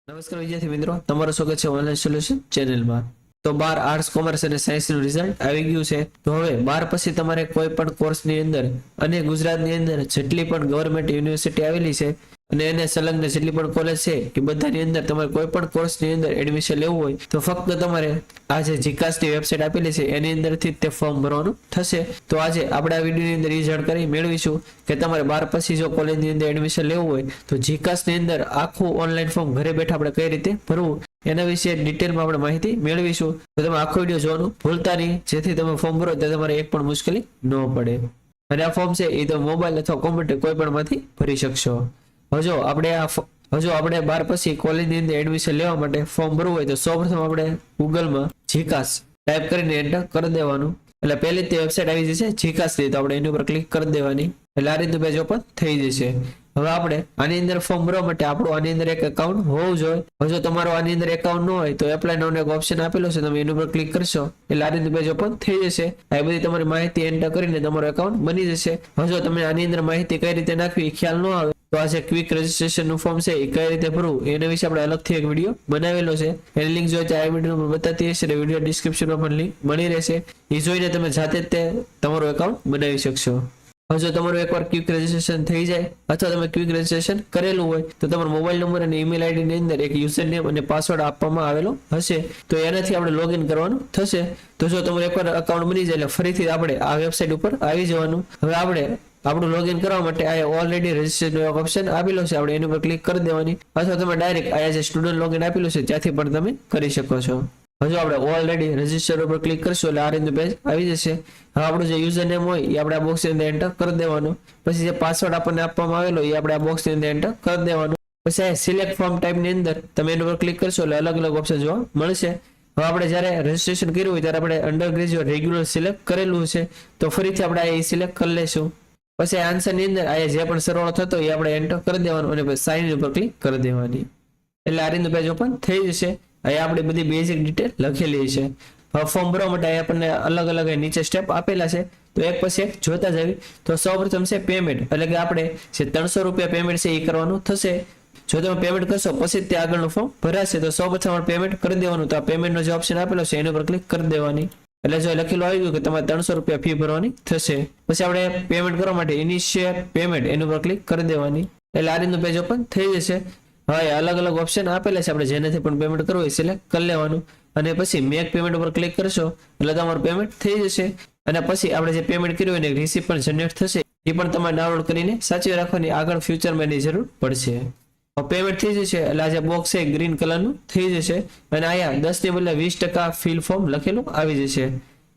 નમસ્કાર વિદ્યાર્થી મિત્રો, તમારું સ્વાગત છે ઓનલાઈન સોલ્યુશન ચેનલમાં। તો 12 આર્ટ્સ કોમર્સ અને સાયન્સનું રિઝલ્ટ આવી ગયું છે। તો હવે 12 પછી તમારે કોઈ પણ કોર્સની અંદર અને ગુજરાતની અંદર જેટલી પણ ગવર્મેન્ટ યુનિવર્સિટી આવેલી છે અને એને સંલગ્ન જેટલી પણ કોલેજ છે એ બધાની અંદર તમારે કોઈ પણ કોર્સની અંદર એડમિશન લેવું હોય તો ફક્ત તમારે આ જે જીકાસની વેબસાઇટ આપેલી છે એની અંદરથી તે ફોર્મ ભરવાનું થશે। તો આજે આપણે આ વિડીયોની અંદર એ જાણકારી મેળવીશું કે તમારે 12 પછી જો કોલેજની અંદર એડમિશન લેવું હોય તો જીકાસની અંદર આખું ઓનલાઈન ફોર્મ ઘરે બેઠા આપણે કઈ રીતે ભરવું એના વિશે ડિટેલમાં આપણે માહિતી મેળવીશું। તો તમે આખો વિડીયો જોવાનું ભૂલતા નહીં, જેથી તમે ફોર્મ ભરો તો તમારે એક પણ મુશ્કેલી ન પડે। અને આ ફોર્મ છે એ તમે મોબાઈલ અથવા કોમ્પ્યુટર કોઈ પણ માંથી ભરી શકશો। હજો આપણે 12 પછી કોલેજની અંદર એડમિશન લેવા માટે ફોર્મ ભરવું હોય તો સૌપ્રથમ આપણે ગૂગલમાં જીકાસ ટાઈપ કરીને એન્ટર કરી દેવાનું, એટલે પહેલી તે વેબસાઇટ આવી જશે જીકાસની, તો આપણે એની ઉપર ક્લિક કરી દેવાની, એટલે આ રીતનું પેજ ઓપન થઈ જશે। હવે આપણે આની અંદર ફોર્મ ભરવા માટે આપણું આની અંદર એક એકાઉન્ટ હોવું જોઈએ। જો તમારો આની અંદર એકાઉન્ટ ન હોય તો એપ્લાય નાઉનો એક ઓપ્શન આપેલો છે, તમે એની ઉપર ક્લિક કરશો એટલે આ રીતનું પેજ ઓપન થઈ જશે। આ બધી તમારી માહિતી એન્ટર કરીને તમારો એકાઉન્ટ બની જશે। જો તમને આની અંદર માહિતી કઈ રીતે નાખવી ખ્યાલ ન આવે તો આ જે ક્વિક રજીસ્ટ્રેશન નું ફોર્મ છે એ કઈ રીતે ભરવું એના વિશે આપણે અલગથી એક વિડીયો બનાવેલો છે, એની લિંક જો આ વિડીયો પર બતાતી હશે, વિડીયો ડિસ્ક્રિપ્શનમાં પણ લિંક મળી રહેશે, એ જોઈને તમે જાતે જ તે તમારું એકાઉન્ટ બનાવી શકશો। જો તમારું એકવાર ક્વિક રજીસ્ટ્રેશન થઈ જાય અથવા તમે ક્વિક રજીસ્ટ્રેશન કરેલું હોય તો તમારો મોબાઈલ નંબર અને ઈમેલ આઈડી ની અંદર એક યુઝર નેમ અને પાસવર્ડ આપવામાં આવેલો હશે, તો એનાથી આપણે લોગિન કરવાનું થશે। તો જો તમારું એકવાર એકાઉન્ટ બની જાય એટલે ફરીથી આપણે આ વેબસાઇટ ઉપર આવી જવાનું। હવે આપણે આપણું લોગિન કરવા માટે આ ઓલરેડી રજીસ્ટ્રેશન ઓપ્શન આપેલો છે, આપણે એની ઉપર ક્લિક કરી દેવાની, અથવા તમે ડાયરેક્ટ આ જે સ્ટુડન્ટ લોગિન આપેલું છે ત્યાંથી પણ તમે કરી શકો છો। હજુ આપણે ઓલરેડી રજીસ્ટર ઉપર ક્લિક કરશું એટલે આ રીતનું પેજ આવી જશે। હવે આપણું જે યુઝર નેમ હોય એ આપણે આ બોક્સની અંદર એન્ટર કરી દેવાનું, પછી જે પાસવર્ડ આપણને આપવામાં આવેલો એ આપણે આ બોક્સની અંદર એન્ટર કરી દેવાનું, પછી આ સિલેક્ટ ફોર્મ ટાઈપની અંદર તમે એના ઉપર ક્લિક કરશો એટલે અલગ અલગ ઓપ્શન જોવા મળશે। હવે આપણે જ્યારે રજીસ્ટ્રેશન કર્યું હોય ત્યારે આપણે અંડર ગ્રેજ્યુએટ રેગ્યુલર સિલેક્ટ કરેલું છે, તો ફરીથી આપણે આ સિલેક્ટ કરી લઈશું, પછી આન્સરની અંદર આ જે પણ સરવાળો થતો એ આપણે એન્ટર કરી દેવાનું અને પછી સાઇન ઉપર ક્લિક કરી દેવાની, એટલે આ રીતનું પેજ ઓપન થઈ જશે। અહીંયા આપણે બધી બેઝિક ડિટેલ લખેલી છે। હવે ફોર્મ ભરવા માટે આપણને અલગ અલગ નીચે સ્ટેપ આપેલા છે, તો એક પછી એક જોતા જવી। તો સૌપ્રથમ છે પેમેન્ટ, એટલે કે આપણે જે 300 રૂપિયા પેમેન્ટ છે એ કરવાનું થશે। જો તમે પેમેન્ટ કરશો પછી તે આગળનું ફોર્મ ભરાશે, તો સૌપ્રથમ આપણે પેમેન્ટ કરી દેવાનું, તો આ પેમેન્ટનો જે ઓપ્શન આપેલો છે એની ઉપર ક્લિક કરી દેવાની, એટલે જો લખેલું આવી ગયું કે તમારે 300 રૂપિયા ફી ભરવાની થશે। પછી આપણે પેમેન્ટ કરવા માટે ઇનિશિયેટ પેમેન્ટ એની ઉપર ક્લિક કરી દેવાની, એટલે આ રીતનું પેજ ઓપન થઈ જશે। હવે અલગ અલગ ઓપ્શન આપેલા છે, આપણે જેનાથી પણ પેમેન્ટ કરવું હોય સિલેક્ટ કરી લેવાનું, અને પછી મેક પેમેન્ટ ઉપર ક્લિક કરશો એટલે તમારું પેમેન્ટ થઈ જશે। અને પછી આપણે જે પેમેન્ટ કર્યું હોય રિસીપ્ટ પણ જનરેટ થશે, એ પણ તમારે ડાઉનલોડ કરીને સાચવી રાખવાની, આગળ ફ્યુચરમાં એની જરૂર પડશે। પેમેન્ટ થઈ જશે એટલે આ જે બોક્સ છે ગ્રીન કલરનું થઈ જશે, અને અહીંયા 10 ની બદલે 20% ફિલ ફોર્મ લખેલું આવી જશે।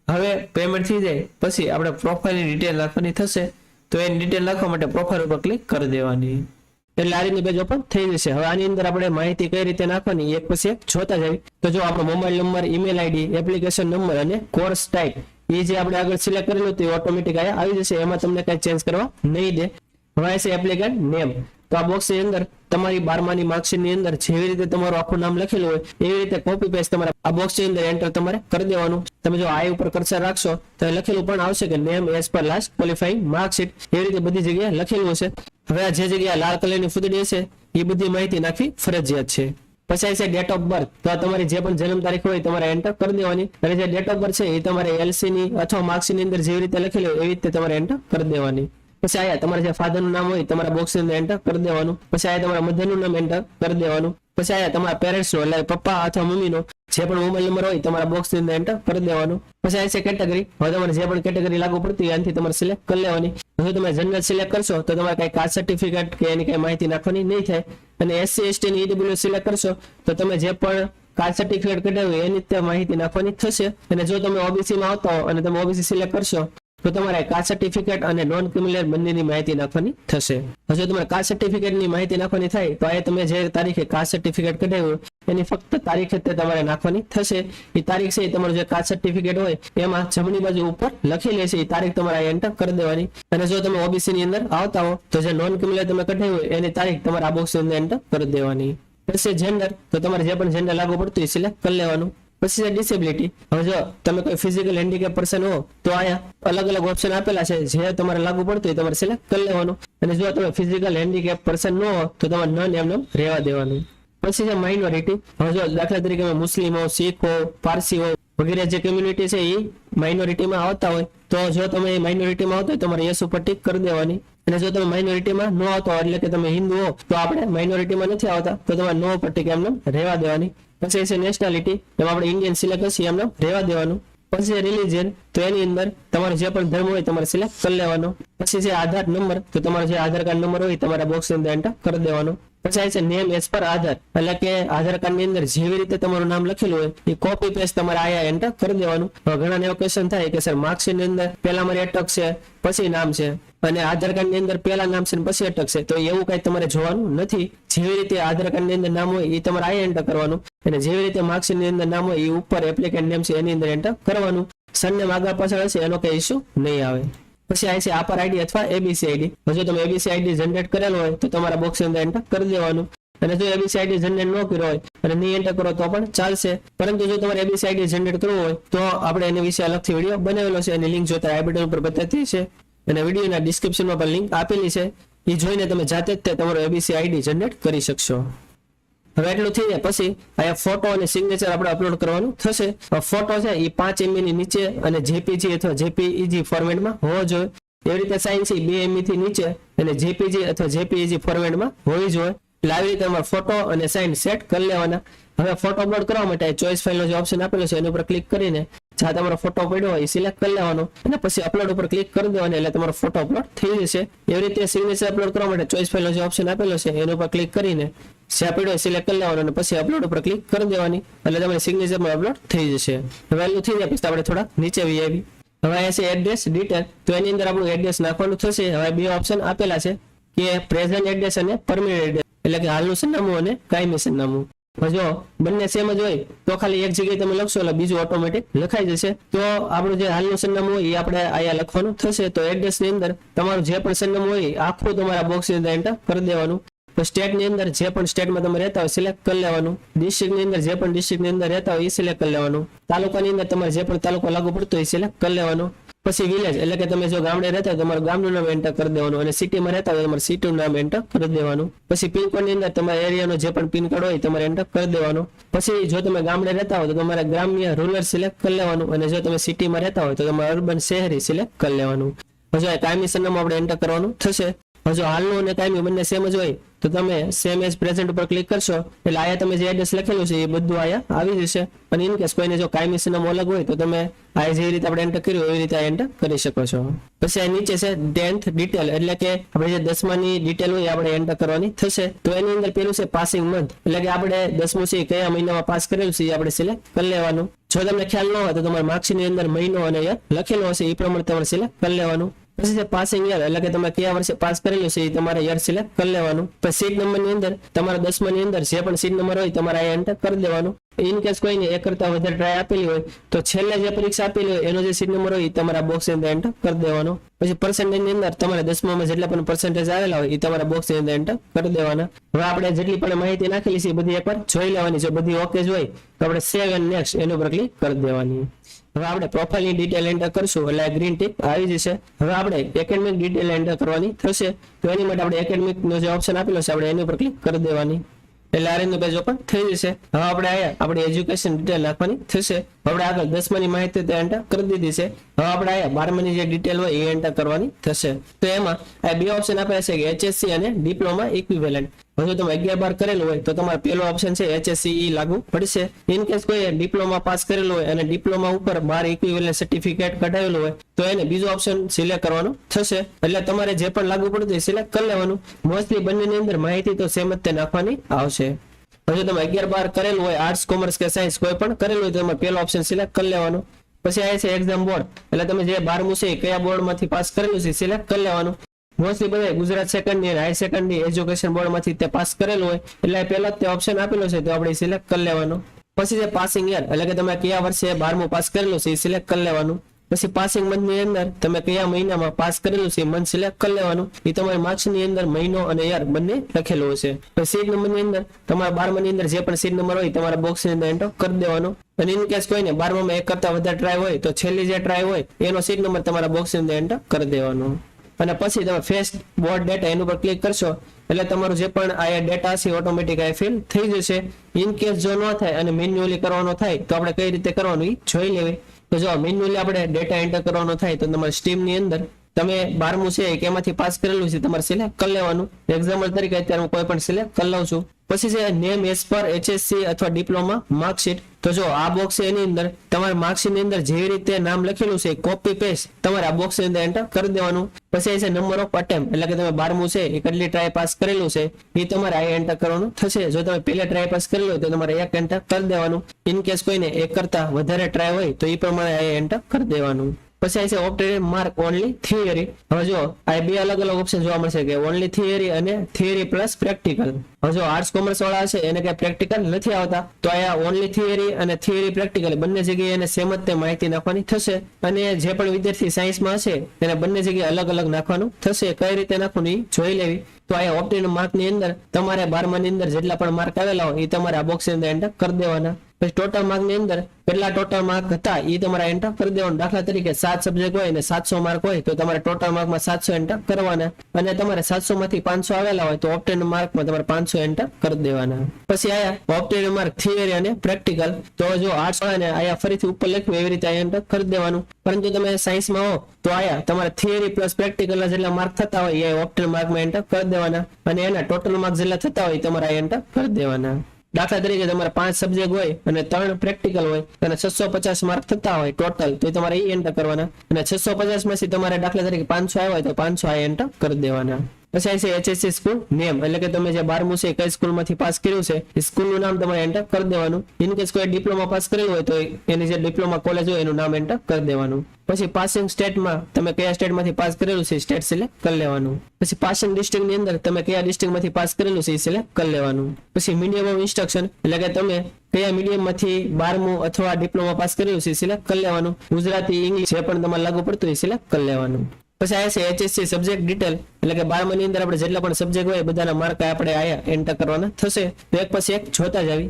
હવે પેમેન્ટ થઈ જાય પછી આપણે પ્રોફાઇલની ડિટેલ નાખવાની થશે, તો એની ડિટેલ નાખવા માટે પ્રોફાઇલ ઉપર ક્લિક કરી દેવાની, એટલે આ રીતની પેજ ઓપન થઈ જશે। હવે આની અંદર આપણે માહિતી કઈ રીતે નાખવાની એક પછી એક જોતા જઈએ। તો જો આપણો mobile number, email ID, application number અને કોર્સ ટાઈપ એ જે આપણે આગળ સિલેક્ટ કરેલું તે ઓટોમેટિક અહીંયા આવી જશે, એમાં તમને કઈ ચેન્જ કરવા નહીં દે। હવે છે એપ્લિકન્ટ નેમ, તો આ બોક્સની અંદર તમારી 12માની માર્કશીટની અંદર જેવી રીતે તમારું આખું નામ લખેલું હોય એવી રીતે કોપી પેસ્ટ તમારે આ બોક્સની અંદર એન્ટર તમારે કરી દેવાનું। તમે જો આ ઉપર કર્સર રાખશો તો લખેલું પણ આવશે કે name as per last qualifying marksheet, એવી રીતે બધી જગ્યાએ લખેલું હશે। હવે આ જે જગ્યાએ લાલ કલરની ફૂદડી હશે એ બધી માહિતી નાખવી ફરજિયાત છે। પછી છે ડેટ ઓફ બર્થ, તો તમારી જે પણ જન્મ તારીખ હોય તમારે એન્ટર કરી દેવાની, અને જે ડેટ ઓફ બર્થ છે એ તમારે એલસી ની અથવા માર્કશીટની અંદર જેવી રીતે લખેલું હોય એવી રીતે તમારે એન્ટર કરી દેવાની। પછી આયા તમારે જે ફાધરનું નામ હોય તમારા બોક્સની અંદર એન્ટર કરી દેવાનું, પછી આયા તમારા મધરનું નામ એન્ટર કરી દેવાનું, પછી આયા તમારા પેરેન્ટ્સનો એટલે પપ્પા અથવા મમ્મીનો જે પણ મોબાઈલ નંબર હોય તમારા બોક્સની અંદર એન્ટર કરી દેવાનું। પછી આ છે કેટેગરી, હવે તમારે જે પણ કેટેગરી લાગુ પડતી હોય આનાથી તમારે સિલેક્ટ કરી લેવાની। જો તમે જનરલ સિલેક્ટ કરશો તો તમારે કઈ કાસ્ટ સર્ટિફિકેટ કે એની કઈ માહિતી નાખવાની નહીં થાય, અને એસસી એસટી ની ઈડબ્લ્યુ સિલેક્ટ કરશો તો તમે જે પણ કાસ્ટ સર્ટિફિકેટ કઢાવ્યું હોય એની ત્યાં માહિતી નાખવાની થશે। અને જો તમે ઓબીસી માં આવતા હો અને તમે ઓબીસી સિલેક્ટ કરશો તો તમારે કાસ્ટ સર્ટિફિકેટ અને નોન ક્રિમિનલ બંનેની માહિતી નાખવાની થશે। જો તમારે કાસ્ટ સર્ટિફિકેટની માહિતી નાખવાની થાય તો આ તમે જે તારીખે કાસ્ટ સર્ટિફિકેટ કઢાવ્યું એની ફક્ત તારીખ તે તમારે નાખવાની થશે। એ તારીખ છે તમારું જે કાસ્ટ સર્ટિફિકેટ હોય એમાં જમણી બાજુ ઉપર લખેલી છે એ તારીખ તમારે એન્ટર કરી દેવાની, અને જો તમે ઓબીસી ની અંદર આવતા હો તો જે નોન ક્રિમિનલ તમે કઢાવ્યું હોય એની તારીખ તમારે આ બોક્સની અંદર એન્ટર કરી દેવાની। પછી જેન્ડર, તો તમારે જે પણ જેન્ડર લાગુ પડતું એ સિલેક્ટ કરી લેવાનું। પછી છે ડિસેબિલિટી, હવે જો તમે કોઈ ફિઝિકલ હેન્ડીકેપ પર્સન હો તો અહીંયા અલગ અલગ ઓપ્શન આપેલા છે, જે તમારે લાગુ પડતું હોય તમારે સિલેક્ટ કરી લેવાનું, અને જો તમે ફિઝિકલ હેન્ડીકેપ પર્સન ન હો તો તમારે નન એમને રહેવા દેવાનું। પછી છે માઇનોરિટી. હવે જો દાખલા તરીકે મુસ્લિમ હો, શીખ હો, પારસી હો વગેરે જે કમ્યુનિટી છે એ માઇનોરિટીમાં આવતા હોય તો જો તમે માઇનોરિટીમાં આવતા હોય તમારે યસ ઉપર ટીક કરી દેવાની. અને જો તમે માઇનોરિટીમાં ન આવતા હોય એટલે કે તમે હિન્દુ હો તો આપણે માઇનોરિટીમાં નથી આવતા તો તમારે નો ઉપર ટીક એમને રહેવા દેવાની. પછી છે નેશનાલિટી, એમાં આપણે ઇન્ડિયન સિલેક્ટ કરશે એમને રહેવા દેવાનું. પછી છે રિલીજન, તો એની અંદર તમારો જે પણ ધર્મ હોય તમારે સિલેક્ટ કરી લેવાનો. પછી છે આધાર નંબર, તો તમારો જે આધાર કાર્ડ નંબર હોય તમારા બોક્સ ની અંદર એન્ટર કરી દેવાનો. પછી આ છે નેમ એઝ પર આધાર, એટલે કે આધાર કાર્ડ ની અંદર જેવી રીતે તમારું નામ લખેલું હોય એ કોપી પેસ્ટ તમારે આયા એન્ટર કરી દેવાનું. ઘણા એવો ક્વેશ્ચન થાય કે સર માર્કશીટ ની અંદર પહેલા મારી અટક છે પછી નામ છે અને આધાર કાર્ડ ની અંદર પહેલા નામ છે પછી અટક છે, તો એવું કઈ તમારે જોવાનું નથી. જેવી રીતે આધાર કાર્ડ ની અંદર નામ હોય એ તમારે આયા એન્ટર કરવાનું અને જેવી રીતે માર્કશીટ ની અંદર નામ હોય એ ઉપર એપ્લિકેન્ટ નેમ છે એની અંદર એન્ટર કરવાનું. સરનેમ આગળ પાછળ હશે એનો કઈ ઇસ્યુ નહીં આવે. પછી આ છે આપર આઈડી અથવા એબીસી આઈડી. જો તમે એબીસી આઈડી જનરેટ કરેલો હોય તો તમારા બોક્સ ની અંદર એન્ટર કરી દેવાનું. અને જો એબીસી આઈડી જનરેટ ન કર્યો હોય અને નહીં એન્ટર કરો તો પણ ચાલશે, પરંતુ જો તમારે એબીસી આઈડી જનરેટ કરવું હોય તો આપણે એના વિશે અલગથી વિડીયો બનાવેલો છે, એની લિંક જોતા આઈ બટન ઉપર બતાવતી છે અને વિડીયોના ડિસ્ક્રિપ્શનમાં પણ લિંક આપેલી છે, એ જોઈને તમે જાતે જ તમારો એબીસી આઈડી જનરેટ કરી શકશો. હવે એટલું થઈ જાય પછી અહીંયા ફોટો અને સિગ્નેચર આપણે અપલોડ કરવાનું થશે. ફોટો છે એ 5 MB ની નીચે અને જેપીજી અથવા જેપીઈજી ફોર્મેટમાં હોવો જોઈએ. એવી રીતે સાઇન છે 2 MB થી નીચે અને જેપીજી અથવા જેપીઈજી ફોર્મેટમાં હોવી જોઈએ. એટલે આવી રીતે તમારે ફોટો અને સાઇન સેટ કરી લેવાના. હવે ફોટો અપલોડ કરવા માટે ચોઇસ ફાઇલનો જે ઓપ્શન આપેલો છે એની ઉપર ક્લિક કરીને જ્યાં તમારો ફોટો પડ્યો હોય એ સિલેક્ટ કરી લેવાનો અને પછી અપલોડ ઉપર ક્લિક કરી દેવાનો એટલે તમારો ફોટો અપલોડ થઈ જશે. એવી રીતે સિગ્નેચર અપલોડ કરવા માટે ચોઇસ ફાઇલનો જે ઓપ્શન આપેલો છે એની ઉપર ક્લિક કરીને જ્યાં પડ્યો સિલેક્ટ કરી લેવાનો અને પછી અપલોડ ઉપર ક્લિક કરી દેવાની એટલે તમારી સિગ્નેચરમાં અપલોડ થઈ જશે. હવે એટલું થઈ જાય પછી આપણે થોડા નીચે આવી. હવે અહીંયા છે એડ્રેસ ડિટેલ, તો એની અંદર આપણું એડ્રેસ નાખવાનું થશે. હવે બે ઓપ્શન આપેલા છે કે પ્રેઝન્ટ એડ્રેસ અને પરમેનન્ટ એડ્રેસ, એટલે કે હાલનું સરનામું અને કાયમી સરનામું. જો બંને સેમ જ હોય તો ખાલી એક જગ્યાએ તમે લખશો એટલે બીજું ઓટોમેટિક લખાઈ જશે. તો આપણું જે હાલનું સરનામું હોય એ આપણે અહીંયા લખવાનું થશે. તો એડ્રેસ ની અંદર તમારું જે પણ સરનામું હોય આખું તમારા બોક્સ ની અંદર એન્ટર કરી દેવાનું. તો સ્ટેટ ની અંદર જે પણ સ્ટેટમાં તમે રહેતા હોય સિલેક્ટ કરી લેવાનું. ડિસ્ટ્રિક્ટ ની અંદર જે પણ ડિસ્ટ્રિક્ટ ની અંદર રહેતા હોય એ સિલેક્ટ કરી લેવાનું. તાલુકાની અંદર તમારે જે પણ તાલુકો લાગુ પડતો હોય એ સિલેક્ટ કરી લેવાનું. પછી વિલેજ, એટલે કે તમે જો ગામડે રહેતા હોય તમારું ગામનું નામ એન્ટર કરી દેવાનું અને સિટીમાં રહેતા હોય તમારું સિટીનું નામ એન્ટર કરી દેવાનું. પછી પિનકોડ ની અંદર તમારા એરિયાનો જે પણ પિનકોડ હોય તમારે એન્ટર કરી દેવાનો. પછી જો તમે ગામડે રહેતા હોય તો તમારે ગ્રામ્ય રૂરલ સિલેક્ટ કરી લેવાનું અને જો તમે સિટીમાં રહેતા હોય તો તમારે અર્બન શહેરી સિલેક્ટ કરી લેવાનું. પછી કાયમી સરનામું આપણે એન્ટર કરવાનું થશે. જો હાલનું અને કાયમી બંને સેમ જ હોય તો તમે સેમ એઝ પ્રેઝન્ટ ઉપર ક્લિક કરશો એટલે આયા તમે જે એડ્રેસ લખેલું છે એ બધું આયા આવી જશે. અને ઇન કેસ કોઈને જો કાયમી સરનામું અલગ હોય તો તમે આ જે રીતે આપણે એન્ટર કર્યું એવી રીતે એન્ટર કરી શકો છો. પછી આ નીચે છે 10th ડિટેલ, એટલે કે આપણે જે 10માની ડિટેલ હોય આપણે એન્ટર કરવાની થશે. તો એની અંદર પેલું છે પાસિંગ મંથ, એટલે કે આપણે 10મું છે કયા મહિનામાં પાસ કરેલું છે એ આપણે સિલેક્ટ કરી લેવાનું. જો તમને ખ્યાલ ન હોય તો તમારા માર્કશીટની અંદર મહિનો અને યર લખેલો હશે એ પ્રમાણે તમારે સિલેક્ટ કરી લેવાનું. પછી છે પાસિંગ યર, એટલે કે તમે કયા વર્ષે પાસ કરેલું છે એ તમારે યર સિલેક્ટ કરી લેવાનું. પછી સીટ નંબર ની અંદર તમારા 10માની અંદર જે પણ સીટ નંબર હોય તમારે આ એન્ટર કરી દેવાનું. ઇન કેસ કોઈને એક કરતા વધારે ટ્રાય આપેલી હોય તો છેલ્લે જે પરીક્ષા આપેલી હોય એનો જે સીટ નંબર હોય એ તમારા બોક્સ ની અંદર એન્ટર કરી દેવાનો. પછી પર્સન્ટેજ ની અંદર તમારે 10મામાં જેટલા પણ પર્સન્ટેજ આવેલા હોય એ તમારા બોક્સ ની અંદર એન્ટર કરી દેવાના. હવે આપણે જેટલી પણ માહિતી નાખેલી છે એ બધી એકવાર જોઈ લેવાની. જો બધી ઓકે જ હોય તો આપણે સેવ એન્ડ નેક્સ્ટ એની ઉપર ક્લિક કરી દેવાની. હવે આપણે પ્રોફાઇલની ડિટેલ એન્ટર કરશું એટલે ગ્રીન ટીક આવી જશે. હવે આપણે એકેડમિક ડિટેલ એન્ટર કરવાની થશે. તો એની માટે આપણે એકેડમિક નો જે ઓપ્શન આપેલો છે આપણે એની ઉપર ક્લિક કરી દેવાની એટલે આરએનનું પેજ ઓપન થઈ જશે. હવે આપણે આયા આપણે એજ્યુકેશન ડિટેલ નાખવાની થશે. આપણે આગળ 10માની માહિતી તો એન્ટર કરી દીધી છે. હવે આપણે આયા 12માની જે ડિટેલ હોય એ એન્ટર કરવાની થશે. તો એમાં આ બે ઓપ્શન આપેલા છે કે એચએસસી અને ડિપ્લોમા ઇક્વિવેલન્ટ. જો તમે 11-12 કરેલું હોય તો તમારો પહેલો ઓપ્શન છે HSCE લાગુ પડશે. ઇન કેસ કોઈ ડિપ્લોમા પાસ કરેલું હોય અને ડિપ્લોમા ઉપર 12 ઇક્વિવેલન્ટ સર્ટિફિકેટ કઢાવેલું હોય તો એને બીજો ઓપ્શન સિલેક્ટ કરવાનો થશે. એટલે તમારે જે પણ લાગુ પડતું હોય સિલેક્ટ કરી લેવાનું. મોસ્ટલી બંનેની અંદર માહિતી તો સેમ જ તે નાખવાની આવશે. જો તમે 11-12 કરેલું હોય આર્ટ્સ કોમર્સ કે સાયન્સ કોઈ પણ કરેલું હોય તો તમારે પહેલો ઓપ્શન સિલેક્ટ કરી લેવાનો. પછી આ છે એક્ઝામ બોર્ડ, એટલે તમે જે 12મું છે કયા બોર્ડમાંથી પાસ કરેલું છે સિલેક્ટ કરી લેવાનું. મોસ્ટલી બધા ગુજરાત સેકન્ડરી અને હાઈ સેકન્ડરી એજ્યુકેશન બોર્ડમાંથી તે પાસ કરેલું હોય એટલે પહેલા તે ઓપ્શન આપેલો છે તો આપણે સિલેક્ટ કરી લેવાનું. પછી જે પાસિંગ યર, એટલે કે તમે કયા વર્ષે 12મું પાસ કરેલું છે એ સિલેક્ટ કરી લેવાનું. પછી પાસિંગ મંથ ની અંદર તમે કયા મહિનામાં પાસ કરેલું છે મંથ સિલેક્ટ કરી લેવાનું. એ તમારી માર્ક્સ ની અંદર મહિનો અને યર બંને લખેલું હશે. તો સીટ નંબર ની અંદર તમારા 12માની અંદર જે પણ સીટ નંબર હોય તમારા બોક્સ ની અંદર એન્ટર કરી દેવાનો. અને ઇન કેસ કોઈને 12મામાં એક કરતા વધારે ટ્રાય હોય તો છેલ્લી જે ટ્રાય હોય એનો સીટ નંબર તમારા બોક્સ ની અંદર એન્ટર કરી દેવાનો. અને પછી તમે ફેચ બોર્ડ ડેટા એનું પર ક્લિક કરશો એટલે તમારું જે પણ આ ડેટા હશે ઓટોમેટિક આ ફિલ થઈ જશે. ઇન કેસ જો ન થાય અને મેન્યુઅલી કરવાનો થાય તો આપણે કઈ રીતે કરવાનું એ જોઈ લેવી. તો જો મેન્યુઅલી આપણે ડેટા એન્ટર કરવાનો થાય તો તમારે સ્ટ્રીમ ની અંદર તમે 12મું છે કે એમાંથી પાસ કરેલું છે તમારે સિલેક્ટ કરી લેવાનું. એક્ઝામ્પલ તરીકે અત્યારે હું કોઈ પણ સિલેક્ટ કરી લઉં છું. પછી છે નેમ એઝ પર HSC અથવા ડિપ્લોમા માર્કશીટ. તો જો આ બોક્સ છે એની અંદર તમારે માર્કશીટ ની અંદર જે રીતે નામ લખેલું છે કોપી પેસ્ટ તમારે આ બોક્સ ની અંદર એન્ટર કરી દેવાનું. પછી છે નંબર ઓફ અટેમ્પ એટલે કે તમે 12મું છે એ કેટલી ટ્રાય પાસ કરેલું છે એ તમારે આ એન્ટર કરવાનું થશે. જો તમે પહેલા ટ્રાય પાસ કરેલું હોય તો તમારે એક એન્ટર કરી દેવાનું. ઇન કેસ કોઈને એક કરતા વધારે ટ્રાય હોય તો એ પ્રમાણે આ એન્ટર કરી દેવાનું. પછી છે ઓપ્ટેડ માર્ક ઓનલી થિયરી. હવે જો આ બે અલગ અલગ ઓપ્શન જોવા મળશે કે ઓનલી થિયરી અને થિયરી પ્લસ પ્રેક્ટિકલ. હવે જો આર્ટ્સ કોમર્સ વાળા હશે એને કઈ પ્રેક્ટિકલ નથી આવતા તો આ ઓનલી થિયરી અને થિયરી પ્રેક્ટિકલ બંને જગ્યાએ એને સેમ જ તે માહિતી નાખવાની થશે. અને જે પણ વિદ્યાર્થી સાયન્સમાં હશે એને બંને જગ્યાએ અલગ અલગ નાખવાનું થશે. કઈ રીતે નાખવાનું એ જોઈ લેવી. તો આ ઓપ્ટેડ માર્ક ની અંદર તમારે 12મા ની અંદર જેટલા પણ માર્ક આવેલા હોય એ તમારે આ બોક્સ ની અંદર એન્ટર કરી દેવાના. પછી ટોટલ માર્ક ની અંદર કેટલા ટોટલ માર્ક હતા એ તમારે એન્ટર કરી દેવાનું. દાખલા તરીકે 7 સબ્જેક્ટ હોય અને 700 માર્ક હોય તો તમારે ટોટલ માર્કમાં 700 એન્ટર કરવાના. અને તમારે 700 માંથી 500 આવેલા હોય તો ઓપ્ટેડ માર્કમાં તમારે 500 એન્ટર કરી દેવાના. પછી આયા ઓપ્ટેડ માર્ક થિયરી અને પ્રેક્ટિકલ. તો જો આર્ટ્સ વાળાને આયા ફરીથી ઉપર લખ્યું એવી રીતે એન્ટર કરી દેવાનું. પરંતુ તમે સાયન્સમાં હો તો આયા તમારે થિયરી પ્લસ પ્રેક્ટિકલ ના જેટલા માર્ક થતા હોય એ ઓપ્ટેડ માર્કમાં એન્ટર કરી દેવાના. અને એના ટોટલ માર્ક જેટલા થતા હોય તમારે એન્ટર કરી દેવાના. દાખલા તરીકે તમારે 5 સબ્જેક્ટ હોય અને 3 પ્રેક્ટિકલ હોય અને 650 માર્ક થતા હોય ટોટલ તો તમારે એ એન્ટર કરવાના. અને 650 માંથી તમારે દાખલા તરીકે 500 આવ્યા હોય તો 500 આ એન્ટર કરી દેવાના. પછી છે HSC સ્કૂલ નેમ એટલે કે તમે જે 12મું છે કઈ સ્કૂલમાંથી પાસ કર્યું છે એ સ્કૂલનું નામ તમારે એન્ટર કરી દેવાનું. ઇન કેસ કોઈ ડિપ્લોમા પાસ કરેલું હોય તો એની જે ડિપ્લોમા કોલેજ હોય એનું નામ એન્ટર કરી દેવાનું. પછી પાસિંગ સ્ટેટમાં તમે કયા સ્ટેટમાંથી પાસ કરેલું છે સ્ટેટ સિલેક્ટ કરી લેવાનું. પછી પાસિંગ ડિસ્ટ્રિક્ટની અંદર તમે કયા ડિસ્ટ્રિક્ટમાંથી પાસ કરેલું છે એ સિલેક્ટ કરી લેવાનું. પછી મીડિયમ ઓફ ઇન્સ્ટ્રક્શન એટલે કે તમે કયા મીડિયમમાંથી 12મું અથવા ડિપ્લોમા પાસ કરેલું છે સિલેક્ટ કરી લેવાનું. ગુજરાતી ઇંગ્લિશ જે પણ તમારે લાગુ પડતું એ સિલેક્ટ કરી લેવાનું. પછી આ છે HSC સબ્જેક્ટ ડિટેલ એટલે કે 12મા ની અંદર આપણે જેટલા પણ સબ્જેક્ટ હોય બધાના માર્ક આપણે આયા એન્ટર કરવાના થશે. તો એક પછી એક જોતા જ આવી.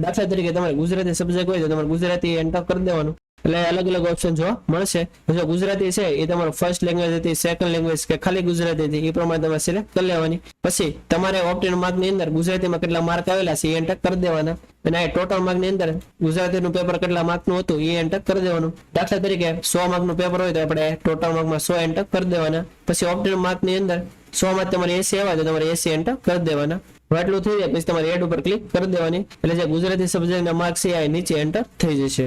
દાખલા તરીકે તમારે ગુજરાતી સબ્જેક્ટ હોય તો તમારે ગુજરાતી એન્ટર કરી દેવાનું. એટલે અલગ અલગ ઓપ્શન જોવા મળશે. જો ગુજરાતી છે એ તમારો ફર્સ્ટ લેંગ્વેજ હતી, સેકન્ડ લેંગ્વેજ કે ખાલી ગુજરાતી હતી એ પ્રમાણે તમારે સિલેક્ટ કરી લેવાની. પછી તમારે ઓપ્ટેડ માર્ક ની અંદર ગુજરાતીમાં કેટલા માર્ક આવેલા છે એ એન્ટર કરી દેવાના. અને આ ટોટલ માર્ક ની અંદર ગુજરાતીનું પેપર કેટલા માર્ક નું હતું એ એન્ટર કરી દેવાનું. દાખલા તરીકે 100 માર્ક નું પેપર હોય તો આપણે ટોટલ માર્કમાં 100 એન્ટર કરી દેવાના. પછી ઓપ્ટેડ માર્ક ની અંદર 100 માં તમારે 80 આવ્યા તો તમારે 80 એન્ટર કરી દેવાના. એટલું થઈ જાય પછી તમારે એડ ઉપર ક્લિક કરી દેવાની. એટલે જે ગુજરાતી સબ્જેક્ટના માર્ક છે આ નીચે એન્ટર થઈ જશે.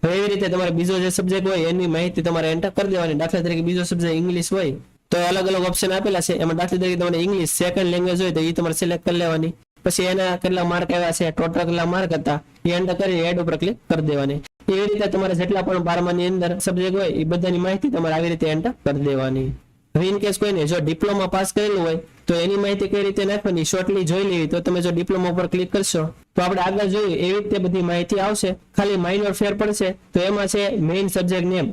હવે એવી રીતે તમારે બીજો જે સબ્જેક્ટ હોય એની માહિતી તમારે એન્ટર કરી દેવાની. દાખલા તરીકે બીજો સબ્જેક્ટ ઇંગ્લિશ હોય તો અલગ અલગ ઓપ્શન આપેલા છે. એમાં દાખલા તરીકે તમારે ઇંગ્લિશ સેકન્ડ લેંગ્વેજ હોય તો એ તમારે સિલેક્ટ કરી લેવાની. પછી એના કેટલા માર્ક આવ્યા છે, ટોટલ કેટલા માર્ક હતા એ એન્ટર કરી એડ ઉપર ક્લિક કરી દેવાની. એવી રીતે તમારે જેટલા પણ 12મા ની અંદર સબ્જેક્ટ હોય એ બધાની માહિતી તમારે આવી રીતે એન્ટર કરી દેવાની. હવે ઇન કેસ કોઈને જો ડિપ્લોમા પાસ કરેલું હોય તો એની માહિતી કઈ રીતે નાખવાની શોર્ટલી જોઈ લેવી. તો તમે જો ડિપ્લોમા ઉપર ક્લિક કરશો તો આપણે આગળ જોયું એવી રીતે બધી માહિતી આવશે. ખાલી માઇનોર ફેર પડશે તો એમાં છે મેઇન સબ્જેક્ટ નેમ.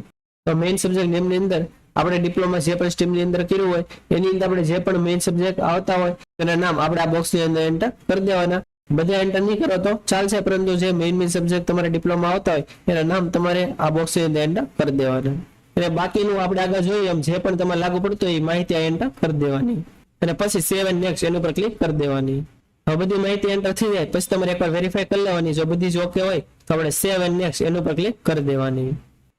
તો મેઇન સબ્જેક્ટ નેમ ની અંદર આપણે ડિપ્લોમા જે પણ સ્ટ્રીમ ની અંદર કર્યું હોય એની અંદર આપણે જે પણ મેઇન સબ્જેક્ટ આવતા હોય એના નામ આપણે આ બોક્સ ની અંદર એન્ટર કરી દેવાના. બધા એન્ટર નહીં કરો તો ચાલશે પરંતુ જે મેઇન સબ્જેક્ટ તમારે ડિપ્લોમા આવતા હોય એના નામ તમારે આ બોક્સ ની અંદર એન્ટર કરી દેવાના. અને બાકીનું આપણે આગળ જોઈએ એમ જે પણ તમારે લાગુ પડતું હોય એ માહિતી એન્ટર કરી દેવાની. અને પછી સેવ એન્ડ નેક્સ્ટ એની ઉપર ક્લિક કરી દેવાની. હવે બધી માહિતી એન્ટર થઈ જાય પછી તમારે એકવાર વેરીફાઈ કરી લેવાની. જો બધી જ ઓકે હોય તો આપણે સેવ એન્ડ નેક્સ્ટ એની ઉપર ક્લિક કરી દેવાની.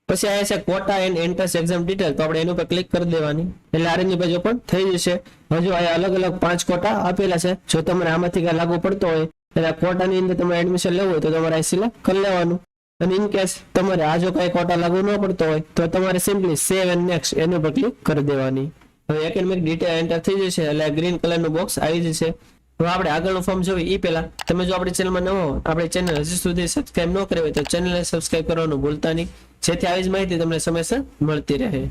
પછી આ છે quota and entrance exam detail તો આપણે એની ઉપર ક્લિક કરી દેવાની. એટલે આરની પેજ ઓપન થઈ જશે. હજુ આ અલગ અલગ 5 કોટા આપેલા છે. જો તમને આમાંથી કઈ લાગુ પડતો હોય એટલે કોટાની અંદર તમારે એડમિશન લેવું હોય તો તમારે આ સિલેક્ટ કરી લેવાનું. અને ઇન કેસ તમારે આ જો કઈ કોટા લાગુ ન પડતો હોય તો તમારે સિમ્પલી સેવ એન્ડ નેક્સ્ટ એની ઉપર ક્લિક કરી દેવાની. હવે એકેડેમિક ડિટેલ એન્ટર થઈ જશે એટલે ગ્રીન કલરનું બોક્સ આવી જશે. હવે આપણે આગળનું ફોર્મ જોઈએ એ પહેલા તમે જો આપણી ચેનલમાં નવો હો આપણી ચેનલ હજી સુધી સબસ્ક્રાઇબ ન કરી હોય તો ચેનલને સબસ્ક્રાઇબ કરવાનું ભૂલતા નહીં જેથી આવી જ માહિતી તમને સમયસર મળતી રહે.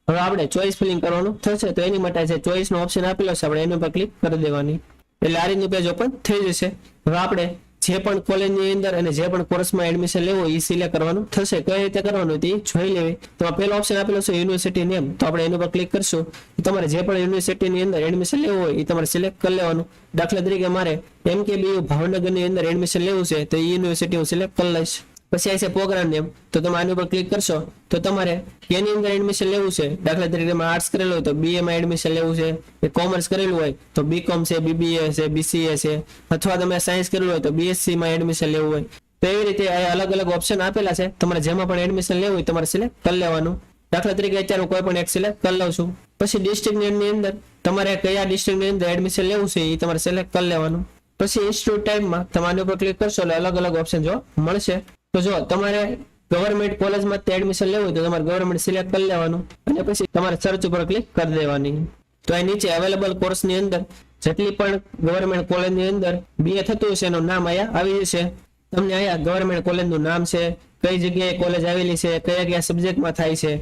હવે આપણે ચોઈસ ફિલિંગ કરવાનું થશે તો એની માટે જે ચોઈસ નો ઓપ્શન આપેલો છે આપણે એની ઉપર ક્લિક કરી દેવાની. એટલે આ રીતની પેજ ઓપન થઈ જશે. હવે આપણે જે પણ કોલેજની અંદર અને જે પણ કોર્સમાં એડમિશન લેવું એ સિલેક્ટ કરવાનું થશે. કઈ રીતે કરવાનું તે જોઈ લેવી. તો પહેલો ઓપ્શન આપેલો છે યુનિવર્સિટી નેમ તો આપણે એની ઉપર ક્લિક કરશું. તમારે જે પણ યુનિવર્સિટીની અંદર એડમિશન લેવું હોય એ તમારે સિલેક્ટ કરી લેવાનું. દાખલા તરીકે મારે MKBU ભાવનગરની અંદર એડમિશન લેવું છે તો એ યુનિવર્સિટી હું સિલેક્ટ કરી લઈશ. પછી આ છે પ્રોગ્રામ નેમ, તો તમે આની ઉપર ક્લિક કરશો તો તમારે એની અંદર એડમિશન લેવું છે. દાખલા તરીકે તમે આર્ટ્સ કરેલું હોય તો BA માં એડમિશન લેવું છે, કોમર્સ કરેલું હોય તો BCom છે, BBA છે, BCA છે, અથવા તમે સાયન્સ કરેલું હોય તો BSc માં એડમિશન લેવું હોય. તો એવી રીતે આ અલગ અલગ ઓપ્શન આપેલા છે. તમારે જેમાં પણ એડમિશન લેવું હોય તમારે સિલેક્ટ કરી લેવાનું. દાખલા તરીકે અત્યારે હું કોઈ પણ એક સિલેક્ટ કરી લઉં છું. પછી ડિસ્ટ્રિક્ટ ની અંદર તમારે કયા ડિસ્ટ્રિક્ટ ની અંદર એડમિશન લેવું છે એ તમારે સિલેક્ટ કરી લેવાનું. પછી ઇન્સ્ટિટ્યૂટ ટાઈપમાં તમે આની ઉપર ક્લિક કરશો એટલે અલગ અલગ ઓપ્શન જો મળશે. તો જો તમારે ગવર્મેન્ટ કોલેજમાં એડમિશન લેવું હોય તો તમારે ગવર્મેન્ટ સિલેક્ટ કરી લેવાનું અને પછી તમારે સર્ચ ઉપર ક્લિક કરી દેવાની. તો આ નીચે અવેલેબલ કોર્સની અંદર જેટલી પણ ગવર્મેન્ટ કોલેજની અંદર BA થતું હશે એનું નામ અહીંયા આવી જશે. તમને અહીંયા ગવર્મેન્ટ કોલેજનું નામ છે, કઈ જગ્યાએ કોલેજ આવેલી છે, કયા કયા સબ્જેક્ટમાં થાય છે,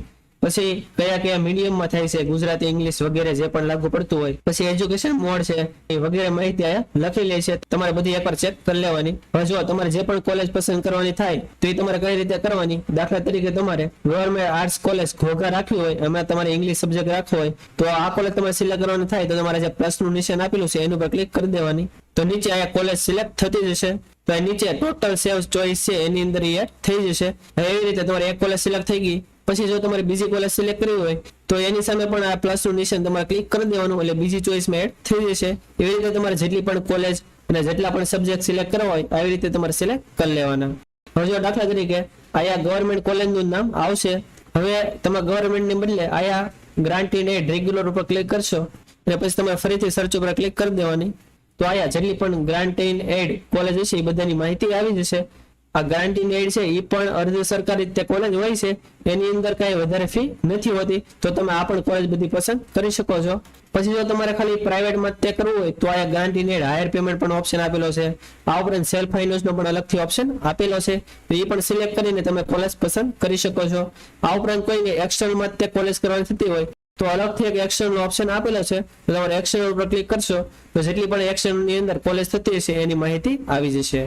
પછી કયા કયા મીડિયમમાં થાય છે, ગુજરાતી, ઇંગ્લિશ વગેરે જે પણ લાગુ પડતું હોય, પછી એજ્યુકેશન મોડ છે એ વગેરે માહિતી અહીંયા લખી લે છે. તમારે બધી એકવાર ચેક કરી લેવાની. હવે જો તમારે જે પણ કોલેજ પસંદ કરવાની થાય તો એ તમારે કઈ રીતે કરવાની. દાખલા તરીકે તમારે ગવર્મેન્ટ આર્ટ્સ કોલેજ ઘોઘા રાખવી હોય, એમાં તમારે ઇંગ્લિશ સબ્જેક્ટ રાખવો હોય તો આ કોલેજ તમારે સિલેક્ટ કરવાની થાય તો તમારે જે પ્લસનું નિશાન આપેલું છે એની ઉપર ક્લિક કરી દેવાની. તો નીચે અહીંયા કોલેજ સિલેક્ટ થતી જશે. તો નીચે ટોટલ સેવ ચોઇસ છે એની અંદર એ થઈ જશે. એવી રીતે તમારે એક કોલેજ સિલેક્ટ થઈ ગઈ. પછી જો તમારે બીજી કોલેજ સિલેક્ટ કરવી હોય તો એની સામે પણ આ પ્લસનું નિશાન તમારે ક્લિક કરી દેવાનું એટલે બીજી ચોઇસમાં એડ થઈ જશે. એવી રીતે તમારે જેટલી પણ કોલેજ અને જેટલા પણ સબ્જેક્ટ સિલેક્ટ કરવા હોય આવી રીતે તમારે સિલેક્ટ કરી લેવાના. હવે જો દાખલા તરીકે અહીંયા ગવર્મેન્ટ કોલેજનું નામ આવશે. હવે તમે ગવર્મેન્ટની બદલે અહીંયા ગ્રાન્ટ ઇન એડ રેગ્યુલર ઉપર ક્લિક કરશો અને પછી તમારે ફરીથી સર્ચ ઉપર ક્લિક કરી દેવાની. તો અહીંયા જેટલી પણ ગ્રાન્ટ ઇન એડ કોલેજ હશે એ બધાની માહિતી આવી જશે. આ ગ્રાન્ટ ઇન એડ છે એ પણ અર્ધ સરકારી રીતે કોલેજ હોય છે, એની અંદર કઈ વધારે ફી નથી હોતી. તો તમે આ પણ કોલેજ બધી પસંદ કરી શકો છો. પછી જો તમારે ખાલી પ્રાઇવેટમાં તે કરવું હોય તો આ grant in add higher payment પણ ઓપ્શન આપેલો છે. આ ઉપરાંત સેલ્ફ ફાઇનાન્સનો પણ અલગથી ઓપ્શન આપેલો છે, તો એ પણ સિલેક્ટ કરીને તમે કોલેજ પસંદ કરી શકો છો. આ ઉપરાંત કોઈને એક્સટર્નલમાં તે કોલેજ કરવાની થતી હોય તો અલગથી એક એક્સટર્નલ ઓપ્શન આપેલો છે. તો તમારે એક્સટર્નલ ઉપર ક્લિક કરશો તો જેટલી પણ એક્સટર્નલની અંદર કોલેજ થતી હશે એની માહિતી આવી જશે.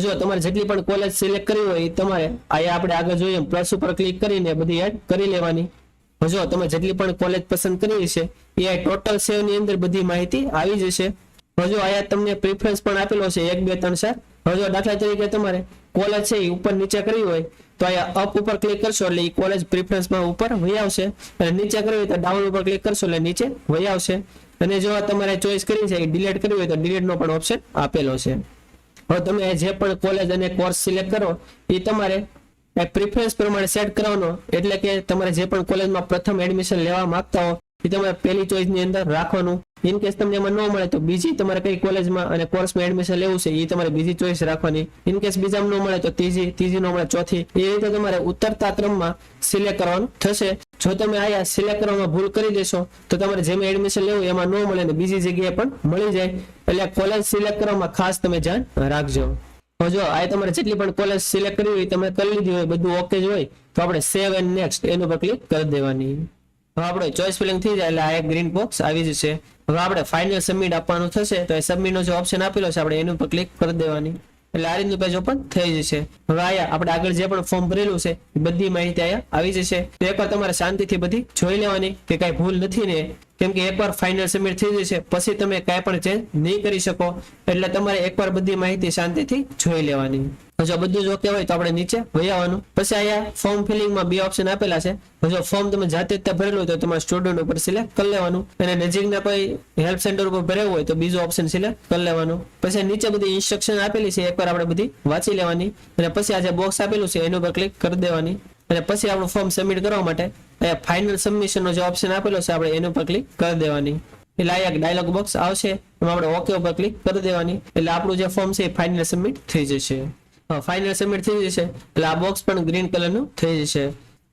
જો તમારે જેટલી પણ કોલેજ સિલેક્ટ કરવી હોય તમારે અહીંયા આપણે આગળ જોઈએ પ્લસ ઉપર ક્લિક કરીને બધી એડ કરી લેવાની. જો તમે જેટલી પણ કોલેજ પસંદ કરી છે એ ટોટલ સેવ ની અંદર બધી માહિતી આવી જશે. જો અહીંયા તમને પ્રિફરન્સ પણ આપેલો છે 1 2 3 4. જો દાખલા તરીકે તમારે કોલેજ છે એ ઉપર નીચે કરવી હોય તો અહીંયા અપ ઉપર ક્લિક કરશો એટલે એ કોલેજ પ્રિફરન્સમાં ઉપર વહી આવશે, અને નીચે કરવી હોય તો ડાઉન ઉપર ક્લિક કરશો એટલે નીચે વહી આવશે. અને જો તમારે ચોઈસ કરી છે એ ડિલીટ કરવી હોય તો ડિલીટ નો પણ ઓપ્શન આપેલો છે. હવે તમે જે પણ કોલેજ અને કોર્સ સિલેક્ટ કરો એ તમારે પ્રિફરન્સ પ્રમાણે સેટ કરવાનો. એટલે કે તમારે જે પણ કોલેજમાં પ્રથમ એડમિશન લેવા માંગતા હો એ તમારે પહેલી ચોઈસ ની અંદર રાખવાનું. ઇન કેસ તમને એમાં ન મળે તો બીજી તમારે કઈ કોલેજમાં અને કોર્સમાં એડમિશન લેવું છે એ તમારે બીજી ચોઈસ રાખવાની. ઇન કેસ બીજામાં ન મળે તો ત્રીજી ન મળે ચોથી. એ રીતે તમારે ઉતરતા ક્રમમાં સિલેક્ટ કરવાનું થશે. જો તમે આયા સિલેક્ટ કરવામાં ભૂલ કરી દેશો તો તમારે જેમાં એડમિશન લેવું એમાં ન મળે ને બીજી જગ્યાએ પણ મળી જાય. એટલે કોલેજ સિલેક્ટ કરવામાં ખાસ તમે ધ્યાન રાખજો. જો આ તમારે જેટલી પણ કોલેજ સિલેક્ટ કરવી હોય તમે કરી લીધી હોય, બધું ઓકે જ હોય તો આપણે સેવ એન્ડ નેક્સ્ટ એની ઉપર ક્લિક કરી દેવાની. હવે આપણે ચોઇસ ફિલિંગ થઈ જાય એટલે આ એક ગ્રીન બોક્સ આવી જશે. હવે આપણે ફાઇનલ સબમિટ આપવાનું થશે તો એ સબમિટ નો જે ઓપ્શન આપેલો છે આપણે એની ઉપર ક્લિક કરી દેવાની એટલે આ રીતનું પેજ ઓપન થઈ જશે. હવે આયા આપણે આગળ જે પણ ફોર્મ ભરેલું છે બધી માહિતી આયા આવી જશે. તો એકવાર તમારે શાંતિથી બધી જોઈ લેવાની કે કઈ ભૂલ નથી ને, કેમ કે એકવાર ફાઇનલ સબમિટ થઈ જશે પછી તમે કઈ પણ ચેન્જ નહીં કરી શકો. એટલે તમારે એકવાર બધી માહિતી શાંતિથી જોઈ લેવાની. જો બધું જ ઓકે હોય તો આપણે નીચે વહી આવવાનું. પછી અહીંયા ફોર્મ ફિલિંગમાં બે ઓપ્શન આપેલા છે. જો ફોર્મ તમે જાતે જ ભરેલું હોય તો તમારે સ્ટુડન્ટ ઉપર સિલેક્ટ કરી લેવાનું, અને નજીકના કોઈ હેલ્પ સેન્ટર ઉપર ભરેવું હોય તો બીજો ઓપ્શન સિલેક્ટ કરી લેવાનું. પછી નીચે બધી ઇન્સ્ટ્રક્શન આપેલી છે એકવાર આપણે બધી વાંચી લેવાની, અને પછી આ જે બોક્સ આપેલું છે એની ઉપર ક્લિક કરી દેવાની. અને પછી આપણું ફોર્મ સબમિટ કરવા માટે ફાઇનલ સબમિશન નો જે ઓપ્શન આપેલો છે આપણે એની ઉપર ક્લિક કરી દેવાની. એટલે આ એક ડાયલોગ બોક્સ આવશે એમાં આપણે ઓકે ઉપર ક્લિક કરી દેવાની. એટલે આપણું જે ફોર્મ છે એ ફાઇનલ સબમિટ થઈ જશે. ફાઇનલ સબમિટ થઈ જશે એટલે આ બોક્સ પણ ગ્રીન કલર નું થઈ જશે.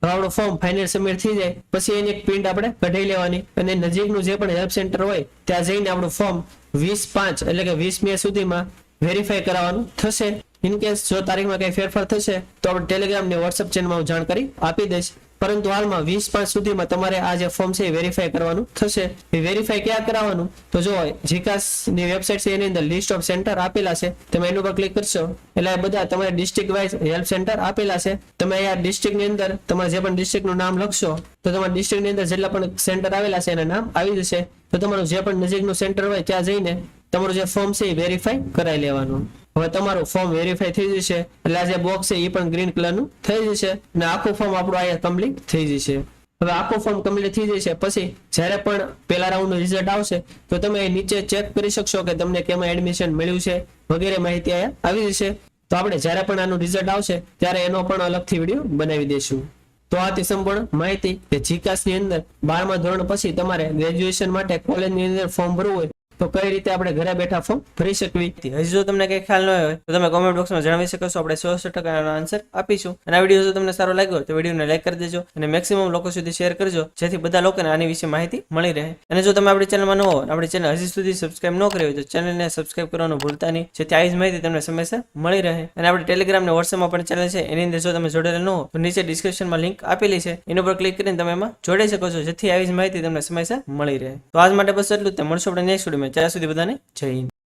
હવે આપણું ફોર્મ ફાઇનલ સબમિટ થઈ જાય પછી એની એક પ્રિન્ટ આપણે કઢાઈ લેવાની, અને નજીકનું જે પણ હેલ્પ સેન્ટર હોય ત્યાં જઈને આપણું ફોર્મ 20/5 એટલે કે 20 મે સુધીમાં વેરીફાઈ કરાવવાનું થશે. ઇન કેસ જો તારીખમાં કઈ ફેરફાર થશે તો આપણે ટેલિગ્રામ ને વોટ્સઅપ ચેનલમાં જાણકારી આપી દઈશ. પરંતુ હાલમાં 20/5 સુધીમાં તમારે આ જે ફોર્મ છે એ વેરીફાઈ કરવાનું થશે. એ વેરીફાઈ ક્યાં કરાવવાનું તો જો જીકાસ ની વેબસાઇટ છે એની અંદર લિસ્ટ ઓફ સેન્ટર આપેલા છે, તમે એની ઉપર ક્લિક કરશો એટલે બધા તમારે ડિસ્ટ્રિક્ટ વાઇઝ હેલ્પ સેન્ટર આપેલા છે. તમે અહીંયા ડિસ્ટ્રિક્ટ ની અંદર તમારે જે પણ ડિસ્ટ્રિક્ટ નું નામ લખશો તો તમારા ડિસ્ટ્રિક્ટ ની અંદર જેટલા પણ સેન્ટર આવેલા છે એના નામ આવી જશે. તો તમારું જે પણ નજીકનું સેન્ટર હોય ત્યાં જઈને તમારું જે ફોર્મ છે એ વેરીફાઈ કરાવી લેવાનું. હવે તમારું ફોર્મ વેરીફાઈ થઈ જશે એટલે આ જે બોક્સ છે એ પણ ગ્રીન કલરનું થઈ જશે અને આખું ફોર્મ આપણું અહીંયા કમ્પ્લીટ થઈ જશે. હવે આખું ફોર્મ કમ્પ્લીટ થઈ જશે પછી જ્યારે પણ પહેલા રાઉન્ડનું રિઝલ્ટ આવશે તો તમે નીચે ચેક કરી શકશો કે તમને કેમાં એડમિશન મળ્યું છે વગેરે માહિતી અહીંયા આવી જશે. તો આપણે જ્યારે પણ આનું રિઝલ્ટ આવશે ત્યારે એનો પણ અલગથી વિડીયો બનાવી દઈશું. તો આ હતી સંપૂર્ણ માહિતી કે જીકાસ ની અંદર 12મા ધોરણ પછી તમારે ગ્રેજ્યુએશન માટે કોલેજની અંદર ફોર્મ ભરવું હોય તો કઈ રીતે આપણે ઘરે બેઠા ફોર્મ ભરી શકવી. હજી જો તમને કઈ ખ્યાલ ન હોય તો તમે કોમેન્ટ બોક્સમાં જણાવી શકો છો, આપણે 100% એનો આન્સર આપીશું. અને આ વિડીયો જો તમને સારો લાગ્યો હોય તો વિડીયોને લાઈક કરી દેજો અને મેક્સિમમ લોકો સુધી શેર કરજો જેથી બધા લોકોને આની વિશે માહિતી મળી રહે. અને જો તમે આપણી ચેનલમાં ન હો આપણી ચેનલ હજી સુધી સબસ્ક્રાઇબ ન કરી હોય તો ચેનલને સબસ્ક્રાઇબ કરવાનું ભૂલતા નહીં જેથી આવી જ માહિતી તમને સમયસર મળી રહે. અને આપણી ટેલિગ્રામ અને વોટ્સએપમાં પણ ચેનલ છે એની અંદર જો તમે જોડેલા ન હો તો નીચે ડિસ્ક્રિપ્શનમાં લિંક આપેલી છે એના પર ક્લિક કરીને તમે એમાં જોડાઈ શકો છો જેથી આવી જ માહિતી તમને સમયસર મળી રહે. તો આજ માટે બસ એટલું જ. મળશું આપણે નેક્સ્ટ વિડીયોમાં. ત્યાં સુધી બધાને જય હિન્દ.